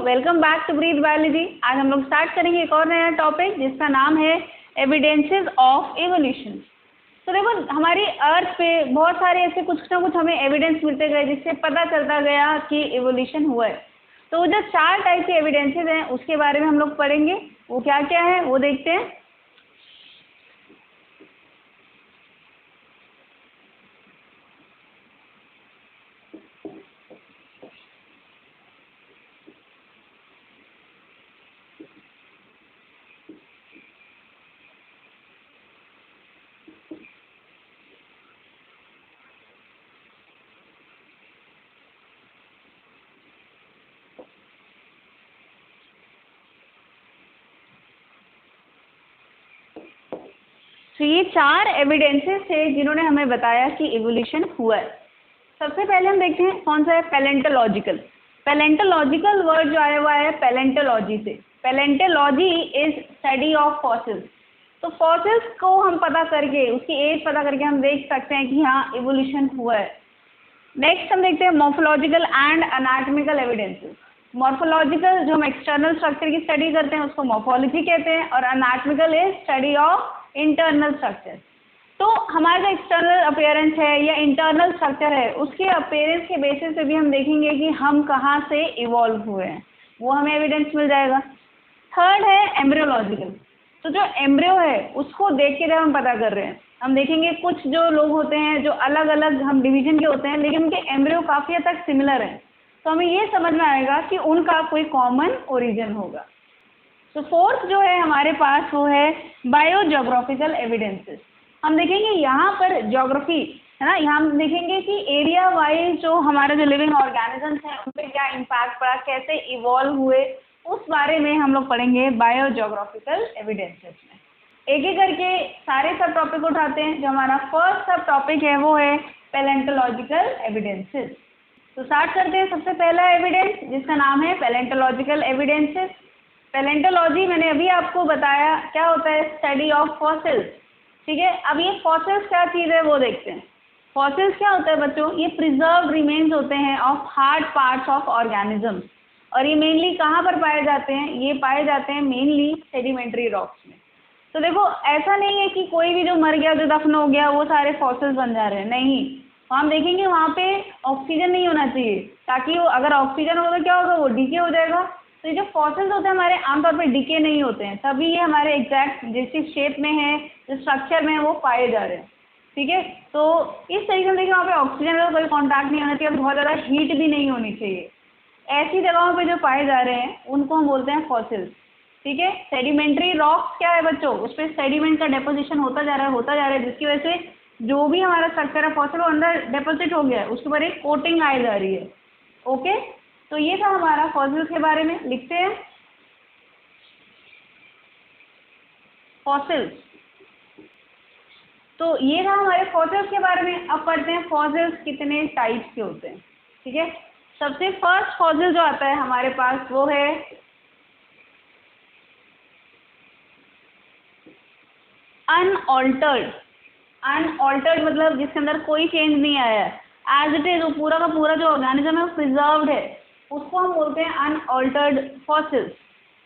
Welcome back to Breath Biology. आज हम लोग स्टार्ट करेंगे एक और नया टॉपिक जिसका नाम है एविडेंसेस ऑफ एवोल्यूशन। तो देखो, हमारी अर्थ पे बहुत सारे ऐसे कुछ ना कुछ हमें एविडेंस मिलते गए जिससे पता चलता गया कि एवोल्यूशन हुआ है। तो वो जो 4 टाइप के एविडेंसेस हैं उसके बारे में हम लोग पढ़ेंगे। वो क्या क्या है वो देखते हैं। तो ये 4 एविडेंसेस थे जिन्होंने हमें बताया कि इवोल्यूशन हुआ है। सबसे पहले हम देखते हैं कौन सा है, पैलेंटोलॉजिकल। पैलेंटोलॉजिकल वर्ड जो आया हुआ है पैलेंटोलॉजी से। Palaeontology is study of fossils. तो फॉसिल्स को हम पता करके, उसकी एज पता करके हम देख सकते हैं कि हाँ इवोल्यूशन हुआ है। नेक्स्ट हम देखते हैं morphological and anatomical evidences. Morphological जो हम एक्सटर्नल स्ट्रक्चर की स्टडी करते हैं उसको मॉर्फोलॉजी कहते हैं, और anatomical is study of internal structure. तो हमारा जो एक्सटर्नल अपीयरेंस है या इंटरनल स्ट्रक्चर है उसके अपीयरेंस के बेसिस पे भी हम देखेंगे कि हम कहाँ से इवॉल्व हुए हैं, वो हमें एविडेंस मिल जाएगा। थर्ड है एम्ब्रियोलॉजिकल। तो जो एम्ब्रियो है उसको देख के जब हम पता कर रहे हैं, हम देखेंगे कुछ जो लोग होते हैं जो अलग अलग हम डिवीजन के होते हैं लेकिन उनके एम्ब्रियो काफ़ी हद तक सिमिलर हैं, तो हमें ये समझ में आएगा कि उनका कोई कॉमन ओरिजिन होगा। तो फोर्थ जो है हमारे पास वो है बायोजियोग्राफिकल एविडेंसेस। हम देखेंगे यहाँ पर ज्योग्राफी है ना, यहाँ हम देखेंगे कि एरिया वाइज जो हमारे जो लिविंग ऑर्गेनिजम्स हैं उन पर क्या इम्पैक्ट पड़ा, कैसे इवॉल्व हुए, उस बारे में हम लोग पढ़ेंगे बायोजियोग्राफिकल एविडेंसेस में। एक एक करके सारे सब टॉपिक उठाते हैं। जो हमारा फर्स्ट सब टॉपिक है वो है पैलेंटोलॉजिकल एविडेंसेस। तो स्टार्ट करते हैं। सबसे पहला एविडेंस जिसका नाम है पैलेंटोलॉजिकल एविडेंसेस। पैलेंटोलॉजी मैंने अभी आपको बताया क्या होता है, स्टडी ऑफ फॉसिल्स। ठीक है, अब ये फॉसिल्स क्या चीज़ है वो देखते हैं। फॉसिल्स क्या होता है बच्चों, ये प्रिजर्व रिमेन्स होते हैं of hard parts of organism, और ये मेनली कहाँ पर पाए जाते हैं, ये पाए जाते हैं मेनली सेडिमेंट्री रॉक्स में। तो देखो, ऐसा नहीं है कि कोई भी जो मर गया, जो दफन हो गया, वो सारे फॉसिल्स बन जा रहे हैं, नहीं। हम देखेंगे वहाँ पे ऑक्सीजन नहीं होना चाहिए, ताकि वो अगर ऑक्सीजन होगा क्या होगा, वो डीके हो जाएगा। तो ये जो फॉसिल्स होते हैं हमारे आमतौर पे डीके नहीं होते हैं, तभी ये हमारे एग्जैक्ट जिस शेप में है, जिस स्ट्रक्चर में है वो पाए जा रहे हैं। ठीक है, तो इस तरीके से देखिए वहाँ पे ऑक्सीजन का कोई कॉन्टैक्ट नहीं होना चाहिए और बहुत ज़्यादा हीट भी नहीं होनी चाहिए। ऐसी जगहों पे जो पाए जा रहे हैं उनको हम बोलते हैं फॉसिल्स। ठीक है, सेडिमेंट्री रॉक्स क्या है बच्चों, उस पर सेडिमेंट का डेपोजिशन होता जा रहा है होता जा रहा है, जिसकी वजह से जो भी हमारा स्ट्रक्चर है फॉसिल वो अंदर डेपोजिट हो गया है, उसके ऊपर एक कोटिंग आई जा रही है। ओके, तो ये था हमारा फॉसिल्स के बारे में। लिखते हैं फॉसिल्स। तो ये था हमारे फॉसिल्स के बारे में। अब पढ़ते हैं फॉसिल्स कितने टाइप्स के होते हैं। ठीक है, सबसे फर्स्ट फॉसिल जो आता है हमारे पास वो है अनऑल्टर्ड। अनऑल्टर्ड मतलब जिसके अंदर कोई चेंज नहीं आया है, एज इट इज, वो पूरा का पूरा जो ऑर्गेनिज्म है वो प्रिजर्व्ड है, उसको हम बोलते हैं अनऑल्टर्ड फॉसिल्स।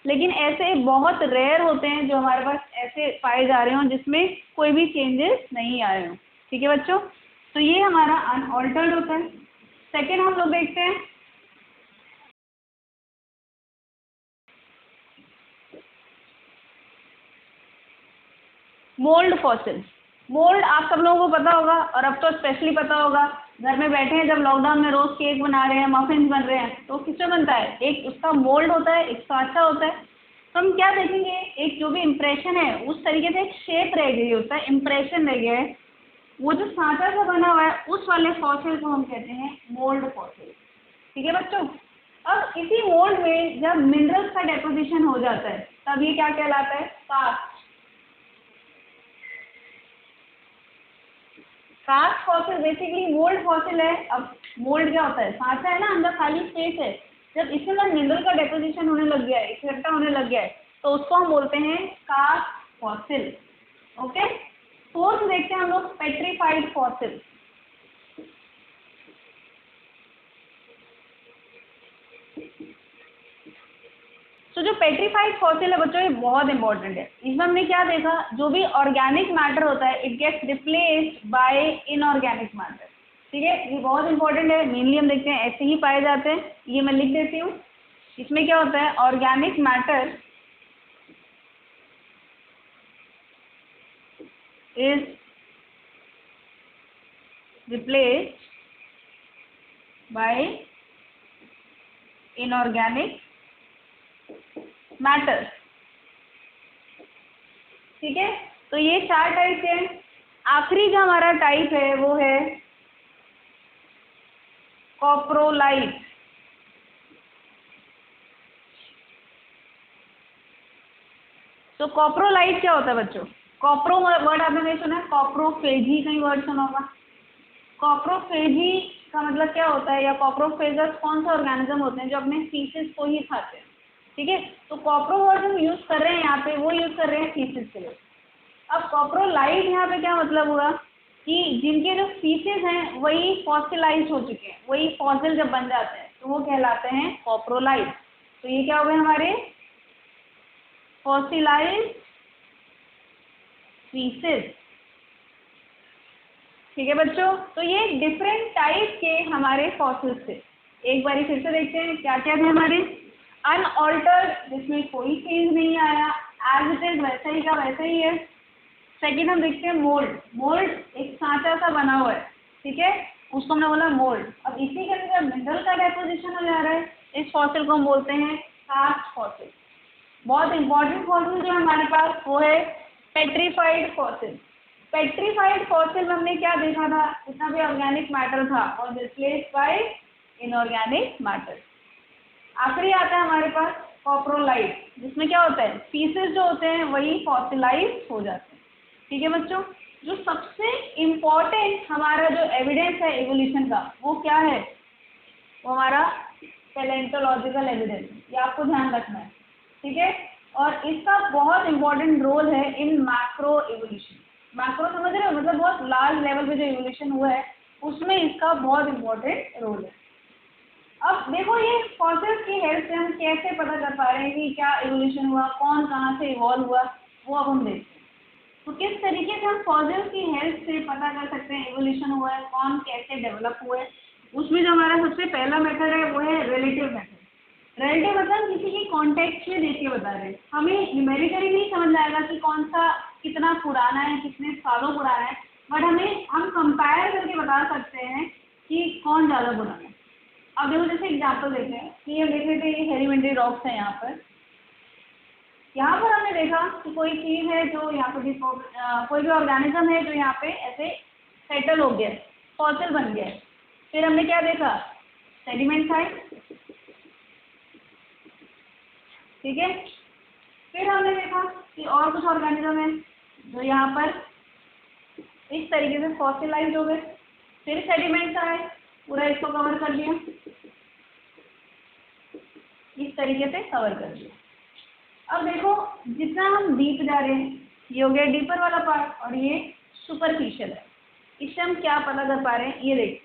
लेकिन ऐसे बहुत रेयर होते हैं जो हमारे पास ऐसे पाए जा रहे हों जिसमें कोई भी चेंजेस नहीं आए हों। ठीक है बच्चों, तो ये हमारा अनऑल्टर्ड होता है। सेकेंड हम लोग देखते हैं मोल्ड फॉसिल। मोल्ड आप सब लोगों को पता होगा, और अब तो स्पेशली पता होगा, घर में बैठे हैं जब लॉकडाउन में रोज केक बना रहे हैं, मफिन्स बन रहे हैं, तो किससे बनता है, एक उसका मोल्ड होता है, एक सांचा होता है। तो हम क्या देखेंगे, एक जो भी इम्प्रेशन है उस तरीके से एक शेप रह गई होता है, इम्प्रेशन रह गया है, वो जो सांचा सा बना हुआ है उस वाले फॉसिल को हम कहते हैं मोल्ड फॉसिल। ठीक है बच्चों, अब इसी मोल्ड में जब मिनरल्स का डेपोजिशन हो जाता है तब ये क्या कहलाता है, cast. Cast fossil basically mould fossil है। अब मोल्ड क्या होता है, सांचा है ना, अंदर खाली स्पेस है, जब इसके अंदर मिनरल का डेपोजिशन होने लग गया है, इकट्ठा होने लग गया है, तो उसको हम बोलते हैं कास्ट फॉसिल। ओके, फोर्थ देखते हैं हम लोग पेट्रीफाइड फॉसिल। तो जो पेट्रीफाइड फॉसिल है बच्चों ये बहुत इंपॉर्टेंट है। इसमें हमने क्या देखा, जो भी ऑर्गेनिक मैटर होता है it gets replaced by inorganic matter. ठीक है, ये बहुत इंपॉर्टेंट है। मेनली हम देखते हैं ऐसे ही पाए जाते हैं, ये मैं लिख देती हूँ। इसमें क्या होता है, organic matter is replaced by inorganic matter. ठीक है, तो ये 4 टाइप है। आखिरी जो हमारा टाइप है वो है कॉप्रोलाइट। तो कॉप्रोलाइट क्या होता है बच्चों, कॉप्रो वर्ड आपने नहीं सुना, कॉप्रोफेजी कहीं वर्ड सुना होगा। कॉप्रोफेजी का मतलब क्या होता है, या कॉप्रोफेजस कौन सा ऑर्गेनिज्म होते हैं जो अपने फीसिस को ही खाते हैं। ठीक है, तो कॉप्रो वर्ड हम यूज कर रहे हैं यहाँ पे, वो यूज कर रहे हैं फीसिस के लिए। अब कॉप्रोलाइट यहाँ पे क्या मतलब हुआ कि जिनके जो फीसिस हैं वही फॉसिलाइज हो चुके हैं, वही फॉसिल जब बन जाते हैं तो वो कहलाते हैं कॉप्रोलाइट। तो ये क्या हो गए हमारे फॉसिलाइज फीसिस। ठीक है बच्चों, तो ये डिफरेंट टाइप के हमारे फॉसिल्स थे। एक बार फिर से देखते हैं क्या क्या थे हमारे। अनऑल्टर्ड, जिसमें कोई चेंज नहीं आया, एज इट इज वैसा ही का वैसा ही है। सेकेंड हम देखते हैं मोल्ड। मोल्ड एक सांचा सा बना हुआ है, ठीक है, उसको हमने बोला मोल्ड। अब इसी के अंदर मिनरल का डेपोजिशन हो जा रहा है, इस फॉसिल को हम बोलते हैं कास्ट फॉसिल। बहुत इंपॉर्टेंट फॉसिल जो हमारे पास वो है पेट्रीफाइड फॉसिल। पेट्रीफाइड फॉसिल में हमने क्या देखा था, जितना भी ऑर्गेनिक मैटर था और रिप्लेस्ड बाय इनऑर्गेनिक मैटर। आखिरी आता है हमारे पास कॉप्रोलाइट, जिसमें क्या होता है पीसेस जो होते हैं वही फॉसिलाइज हो जाते हैं। ठीक है बच्चों, जो सबसे इम्पोर्टेंट हमारा जो एविडेंस है एवोल्यूशन का वो क्या है, वो हमारा पैलेंटोलॉजिकल एविडेंस, ये आपको ध्यान रखना है। ठीक है, और इसका बहुत इंपॉर्टेंट रोल है इन मैक्रो एवोल्यूशन। मैक्रो समझ रहे हो, मतलब बहुत लार्ज लेवल पे जो एवोल्यूशन हुआ है उसमें इसका बहुत इंपॉर्टेंट रोल है। अब देखो ये फॉसिल्स की हेल्प से हम कैसे पता कर पा रहे हैं कि क्या एवोल्यूशन हुआ, कौन कहाँ से इवॉल्व हुआ, वो अब हम देखते हैं। तो किस तरीके से हम फॉसिल्स की हेल्प से पता कर सकते हैं एवोल्यूशन हुआ है, कौन कैसे डेवलप हुआ है। उसमें जो हमारा सबसे पहला मेथड है वो है रिलेटिव मेथड। रिलेटिव मतलब किसी की कॉन्टेक्स्ट में देख के बता रहे हैं, हमें न्यूमेरिकली नहीं समझ आएगा कि कौन सा कितना पुराना है, कितने सालों पुराना है, बट हम कंपेयर करके बता सकते हैं कि कौन ज़्यादा पुराना है। अब देखो जैसे एग्जाम्पल देते हैं कि ये देख लेते हैं, ये सेडिमेंट्री रॉक्स है। यहाँ पर हमने देखा कि कोई चीज़ है जो यहाँ पर कोई भी ऑर्गेनिज्म है जो यहाँ पे ऐसे सेटल हो गया, फॉसिल बन गया है। फिर हमने क्या देखा, सेडिमेंट साइड, ठीक है। फिर हमने देखा कि और कुछ ऑर्गेनिज्म है जो यहाँ पर इस तरीके से फॉसिलाइज हो गए। फिर सेडिमेंट आए, पूरा इसको कवर कर लिया, इस तरीके से कवर कर लिया। अब देखो जितना हम डीप जा रहे हैं, ये हो गया डीपर वाला पार्ट और ये सुपरफिशियल है। इससे हम क्या पता कर पा रहे हैं, ये देखिए।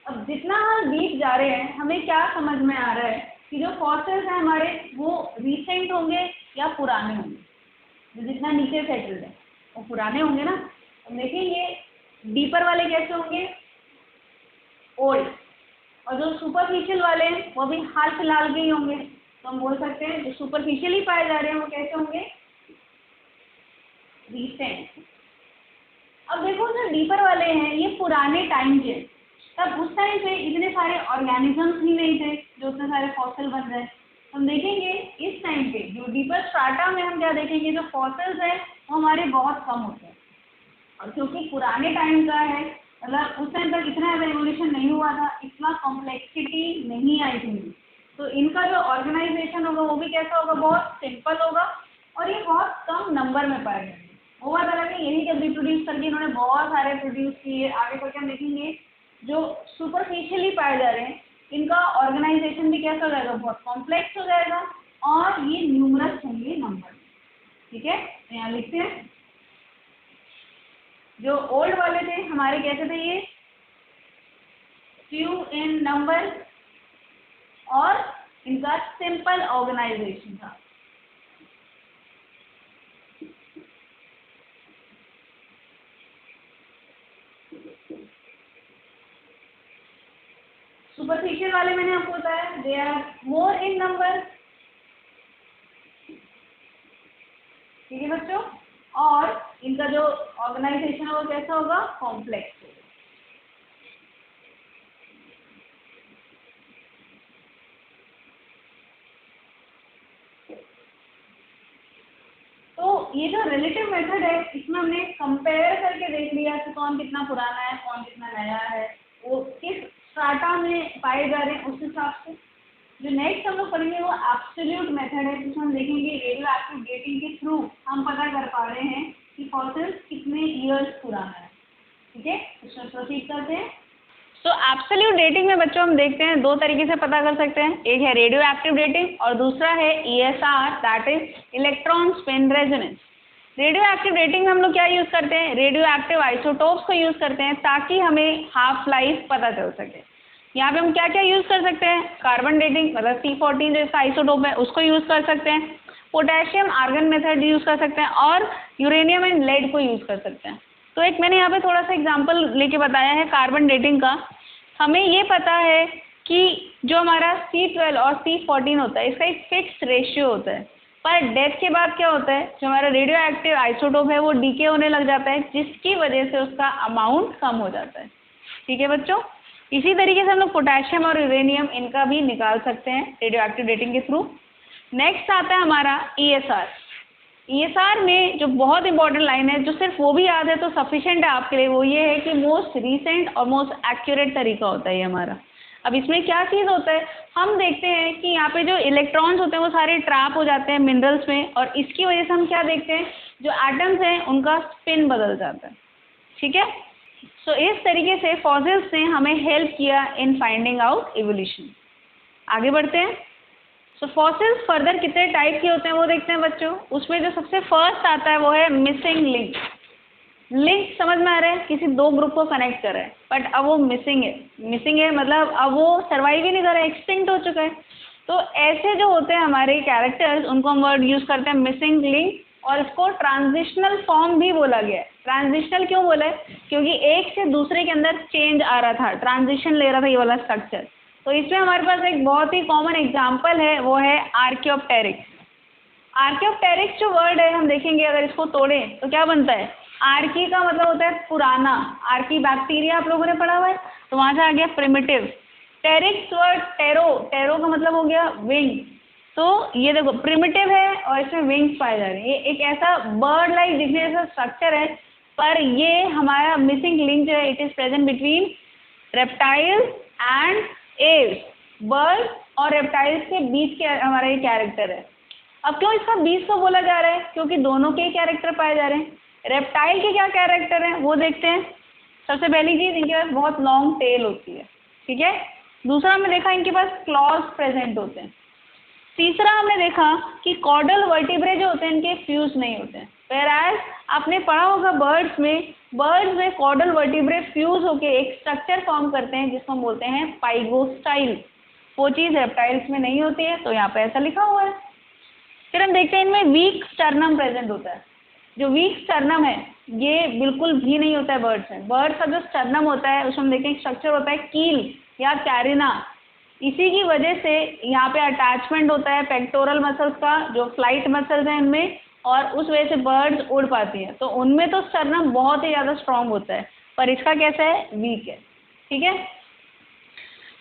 अब जितना हम डीप जा रहे हैं हमें क्या समझ में आ रहा है कि जो फॉसिल्स हैं हमारे वो रिसेंट होंगे या पुराने होंगे। जो जितना नीचे सेटल्ड है वो पुराने होंगे ना। अब देखिए ये डीपर वाले कैसे होंगे, ओल्ड, और जो सुपरफिशियल वाले हैं वो भी हाल फिलहाल के ही होंगे। तो हम बोल सकते हैं जो सुपरफिशियली पाए जा रहे हैं वो कैसे होंगे, रिसेंट। अब देखो जो डीपर वाले हैं ये पुराने टाइम के, तब उस टाइम पे इतने सारे ऑर्गेनिजम्स ही नहीं थे जो उतने सारे फॉसिल बन रहे हैं। हम देखेंगे इस टाइम पे जो डीपर स्ट्राटा में हम क्या देखेंगे, जो फॉसिल्स हैं वो हमारे बहुत कम होते हैं। और क्योंकि पुराने टाइम का है, मतलब उस टाइम तक इतना एवोल्यूशन नहीं हुआ था, इतना कॉम्प्लेक्सिटी नहीं आई थी, तो इनका जो ऑर्गेनाइजेशन होगा वो भी कैसा होगा, बहुत सिंपल होगा और ये बहुत कम नंबर में पाए जाएंगे। वो बात अलग है, यही जब रिप्रोड्यूस करके इन्होंने बहुत सारे प्रोड्यूस किए। आगे करके हम देखेंगे जो सुपरफिशियली पाए जा रहे हैं इनका ऑर्गेनाइजेशन भी कैसा हो जाएगा, बहुत कॉम्प्लेक्स हो जाएगा और ये न्यूमरस होंगे नंबर। ठीक है, तो यहाँ लिखते हैं जो ओल्ड वाले थे हमारे कैसे थे ये, फ्यू इन नंबर और इनका सिंपल ऑर्गेनाइजेशन था। सुपरफिशियल वाले मैंने आपको बताया they are more in number, ठीक है बच्चों, और इनका जो ऑर्गेनाइजेशन है वो कैसा होगा, कॉम्प्लेक्स होगा। तो ये जो रिलेटिव मेथड है इसमें हमने कंपेयर करके देख लिया कि कौन कितना पुराना है कौन कितना नया है, वो किस स्ट्राटा में पाए जा रहे हैं उस हिसाब से। जो नेक्स्ट हम लोग पढ़ेंगे वो एब्सोल्यूट मेथड है, जिसमें हम देखेंगे रेडियो एक्टिव डेटिंग के थ्रू हम पता कर पा रहे हैं कि फॉसिल्स कितने ईयर्स पुराना है। ठीक है, इसमें प्रोसीड करते हैं। तो एब्सोल्यूट डेटिंग में बच्चों हम देखते हैं दो तरीके से पता कर सकते हैं, एक है रेडियो एक्टिव डेटिंग और दूसरा है ESR, that is electron spin resonance. Radio active dating में हम लोग क्या यूज़ करते हैं, रेडियो एक्टिव आइसोटोप्स को यूज़ करते हैं ताकि हमें हाफ लाइफ पता चल सके। यहाँ पे हम क्या क्या यूज़ कर सकते हैं, कार्बन डेटिंग मतलब C14 जो इसका आइसोटोप है उसको यूज़ कर सकते हैं, पोटेशियम आर्गन मेथड यूज़ कर सकते हैं और यूरेनियम एंड लेड को यूज़ कर सकते हैं। तो एक मैंने यहाँ पे थोड़ा सा एग्जांपल लेके बताया है कार्बन डेटिंग का। हमें ये पता है कि जो हमारा C12 और C14 होता है इसका एक फिक्स रेशियो होता है, पर डेथ के बाद क्या होता है, जो हमारा रेडियो एक्टिव आइसोटोप है वो डीके होने लग जाता है, जिसकी वजह से उसका अमाउंट कम हो जाता है। ठीक है बच्चों, इसी तरीके से हम लोग पोटेशियम और यूरेनियम इनका भी निकाल सकते हैं रेडियो एक्टिव डेटिंग के थ्रू। नेक्स्ट आता है हमारा ESR। ESR में जो बहुत इंपॉर्टेंट लाइन है, जो सिर्फ वो भी याद है तो सफिशिएंट है आपके लिए, वो ये है कि मोस्ट रीसेंट और मोस्ट एक्यूरेट तरीका होता है ये हमारा। अब इसमें क्या चीज़ होता है, हम देखते हैं कि यहाँ पे जो इलेक्ट्रॉन्स होते हैं वो सारे ट्रैप हो जाते हैं मिनरल्स में, और इसकी वजह से हम क्या देखते हैं, जो एटम्स हैं उनका स्पिन बदल जाता है। ठीक है, सो इस तरीके से फॉसिल्स ने हमें हेल्प किया इन फाइंडिंग आउट इवोल्यूशन। आगे बढ़ते हैं। सो फॉसिल्स फर्दर कितने टाइप के होते हैं वो देखते हैं बच्चों। उसमें जो सबसे फर्स्ट आता है वो है मिसिंग लिंक। लिंक समझ में आ रहा है, किसी दो ग्रुप को कनेक्ट कर रहा है, बट अब वो मिसिंग है। मिसिंग है मतलब अब वो सर्वाइव ही नहीं कर रहा है, एक्सटिंक्ट हो चुका है। तो ऐसे जो होते हैं हमारे कैरेक्टर्स, उनको हम वर्ड यूज़ करते हैं मिसिंग लिंक, और इसको ट्रांजिशनल फॉर्म भी बोला गया है। ट्रांजिशनल क्यों बोला है, क्योंकि एक से दूसरे के अंदर चेंज आ रहा था, ट्रांजिशन ले रहा था ये वाला स्ट्रक्चर। तो इसमें हमारे पास एक बहुत ही कॉमन एग्जाम्पल है, वो है आर्कियोप्टेरिक्स। आर्कियोप्टेरिक्स जो वर्ड है हम देखेंगे, अगर इसको तोड़ें तो क्या बनता है, आर्की का मतलब होता है पुराना, आर्की बैक्टीरिया आप लोगों ने पढ़ा हुआ है, तो वहाँ से आ गया प्रिमिटिव। टेरिक्स वर्ड टेरो, टेरो का मतलब हो गया विंग। तो ये देखो प्रिमिटिव है और इसमें विंग्स पाए जा रहे हैं। ये एक ऐसा बर्ड लाइक दिखने जैसा स्ट्रक्चर है, पर ये हमारा मिसिंग लिंक जो है it is present between reptiles and Aves. Bird और रेप्टाइल्स के बीच के हमारा ये कैरेक्टर है। अब क्यों इसका बीच को बोला जा रहा है, क्योंकि दोनों के कैरेक्टर पाए जा रहे हैं। रेप्टाइल के क्या कैरेक्टर हैं वो देखते हैं। सबसे पहली चीज़, इनके पास बहुत लॉन्ग टेल होती है। ठीक है, दूसरा हमने देखा इनके पास क्लॉज प्रेजेंट होते हैं। तीसरा हमने देखा कि कॉर्डल वर्टिब्रे जो होते हैं इनके फ्यूज नहीं होते हैं। वेयरएज आपने पढ़ा होगा बर्ड्स में कॉर्डल वर्टिब्रे फ्यूज होके एक स्ट्रक्चर फॉर्म करते हैं जिसको हम बोलते हैं पाइगोस्टाइल। वो चीज़ रेप्टाइल्स में नहीं होती है, तो यहाँ पे ऐसा लिखा हुआ है। फिर हम देखते हैं इनमें वीक स्टर्नम प्रेजेंट होता है। जो वीक स्टर्नम है ये बिल्कुल भी नहीं होता है बर्ड्स में। बर्ड्स का जो स्टर्नम होता है उसमें हम देखें स्ट्रक्चर होता है कील या कैरिना। इसी की वजह से यहाँ पे अटैचमेंट होता है पेक्टोरल मसल्स का, जो फ्लाइट मसल्स हैं इनमें, और उस वजह से बर्ड्स उड़ पाती हैं। तो उनमें तो स्टर्नम बहुत ही ज़्यादा स्ट्रॉन्ग होता है, पर इसका कैसा है, वीक है। ठीक है,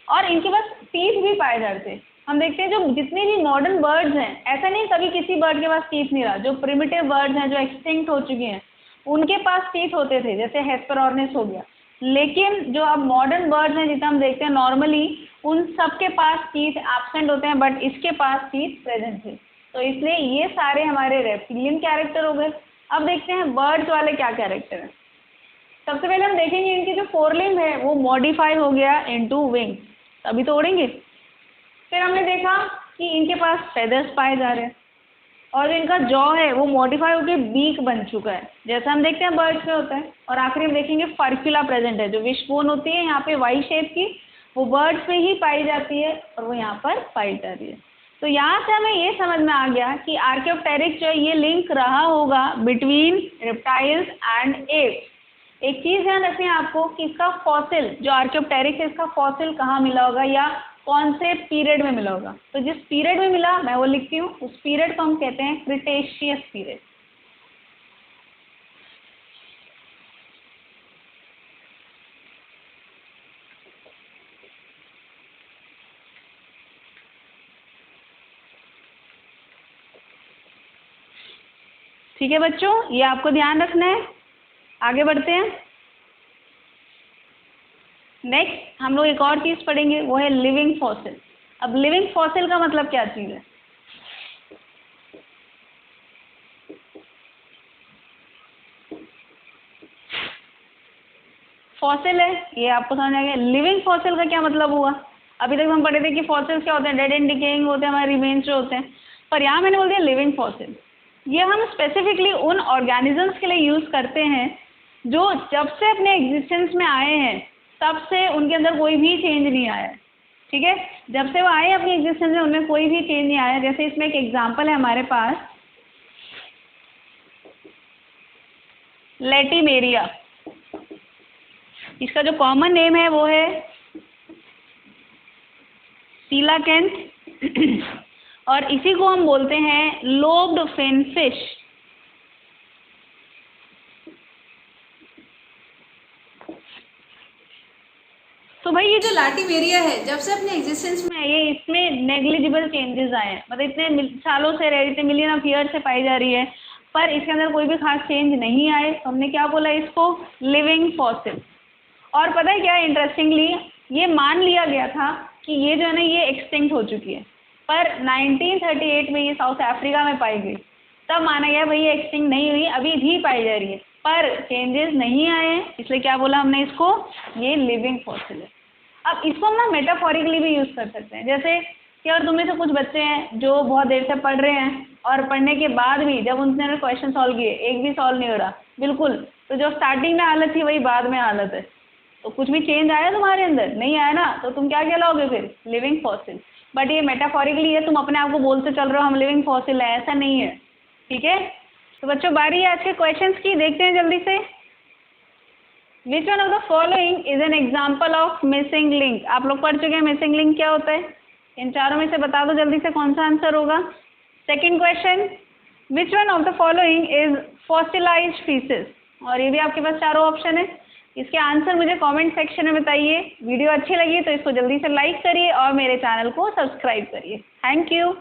और इनके पास टीथ भी पाए जाते हैं। हम देखते हैं जो जितनी भी मॉडर्न बर्ड्स हैं, ऐसा नहीं कभी किसी बर्ड के पास टीथ नहीं रहा। जो प्रिमिटिव बर्ड्स हैं जो एक्सटिंक्ट हो चुकी हैं उनके पास टीथ होते थे, जैसे हेस्पेरोनिस हो गया। लेकिन जो अब मॉडर्न बर्ड्स हैं जितना हम देखते हैं नॉर्मली, उन सब के पास टीथ एब्सेंट होते हैं, बट इसके पास टीथ प्रेजेंट थे। तो इसलिए ये सारे हमारे रेप्टिलियन कैरेक्टर हो गए। अब देखते हैं बर्ड्स वाले क्या कैरेक्टर हैं। सबसे पहले हम देखेंगे इनकी जो फोरलिम्ब है वो मॉडिफाई हो गया इनटू विंग, अभी तोड़ेंगे। फिर हमने देखा कि इनके पास फेदर्स पाए जा रहे हैं। और जो इनका जॉ है वो मॉडिफाई होकर बीक बन चुका है, जैसा हम देखते हैं बर्ड्स में होता है। और आखिरी में देखेंगे फर्क्यूला प्रेजेंट है, जो विशबोन होती है यहाँ पे वाई शेप की, वो बर्ड्स में ही पाई जाती है और वो यहाँ पर पाई जा रही है। तो यहाँ से हमें ये समझ में आ गया कि आर्कियोप्टेरिक्स जो है ये लिंक रहा होगा बिटवीन रेप्टाइल्स एंड एप्स। एक चीज़ ध्यान रखनी है आपको कि इसका फॉसिल, जो आर्कियोप्टेरिक्स है, इसका फॉसिल कहाँ मिला होगा या कौन से पीरियड में मिला होगा। तो जिस पीरियड में मिला मैं वो लिखती हूँ, उस पीरियड को हम कहते हैं क्रिटेशियस पीरियड। ठीक है बच्चों, ये आपको ध्यान रखना है। आगे बढ़ते हैं। नेक्स्ट हम लोग एक और चीज़ पढ़ेंगे, वो है लिविंग फॉसिल। अब लिविंग फॉसिल का मतलब क्या चीज़ है? फॉसिल है, ये आपको समझ आ गया। लिविंग फॉसिल का क्या मतलब हुआ? अभी तक हम पढ़े थे कि फॉसिल्स क्या होते हैं, डेड एंड डिकेइंग होते हैं, हमारे रिमेन्स जो होते हैं। पर यहाँ मैंने बोल दिया लिविंग फॉसिल। ये हम स्पेसिफिकली उन ऑर्गेनिजम्स के लिए यूज़ करते हैं जो जब से अपने एग्जिस्टेंस में आए हैं तब से उनके अंदर कोई भी चेंज नहीं आया है। ठीक है, जब से वो आए अपनी एग्जिस्टेंस में उनमें कोई भी चेंज नहीं आया। जैसे इसमें एक एग्जाम्पल है हमारे पास, लेटिमेरिया। इसका जो कॉमन नेम है वो है सीलाकेंथ और इसी को हम बोलते हैं लोब्ड फिन फिश। तो भाई ये जो लाटिमेरिया है जब से अपने एग्जिस्टेंस में आई है, इसमें नेग्लिजिबल चेंजेस आए हैं, मतलब इतने सालों से रह रही, इतने मिलियन ऑफ ईयर से पाई जा रही है, पर इसके अंदर कोई भी खास चेंज नहीं आए। तो हमने क्या बोला इसको? Living fossil. और पता है क्या इंटरेस्टिंगली, ये मान लिया गया था कि ये जो है ना ये एक्सटिंक्ट हो चुकी है, पर 1938 में ये साउथ अफ्रीका में पाई गई, तब माना गया भाई ये एक्सटिंक्ट नहीं हुई, अभी भी पाई जा रही है, पर चेंजेस नहीं आए हैं, इसलिए क्या बोला हमने इसको? ये लिविंग फॉसिल है। अब इसको हम ना मेटाफोरिकली भी यूज़ कर सकते हैं। जैसे कि अगर तुम में से कुछ बच्चे हैं जो बहुत देर से पढ़ रहे हैं और पढ़ने के बाद भी जब उनने क्वेश्चन सॉल्व किए एक भी सॉल्व नहीं हो रहा बिल्कुल, तो जो स्टार्टिंग में हालत थी वही बाद में हालत है, तो कुछ भी चेंज आया तुम्हारे अंदर? नहीं आया ना, तो तुम क्या कहलाओगे फिर? Living fossil. बट ये मेटाफोरिकली है, तुम अपने आप को बोलते चल रहे हो हम लिविंग फॉसिल है, ऐसा नहीं है। ठीक है, तो बच्चों बारी है आज के क्वेश्चंस की, देखते हैं जल्दी से। Which one of the following is an example of missing link? आप लोग पढ़ चुके हैं मिसिंग लिंक क्या होता है, इन चारों में से बता दो जल्दी से कौन सा आंसर होगा। Second question, which one of the following is fossilised faeces? और ये भी आपके पास चारों ऑप्शन है, इसके आंसर मुझे कमेंट सेक्शन में बताइए। वीडियो अच्छी लगी तो इसको जल्दी से लाइक करिए और मेरे चैनल को सब्सक्राइब करिए। Thank you.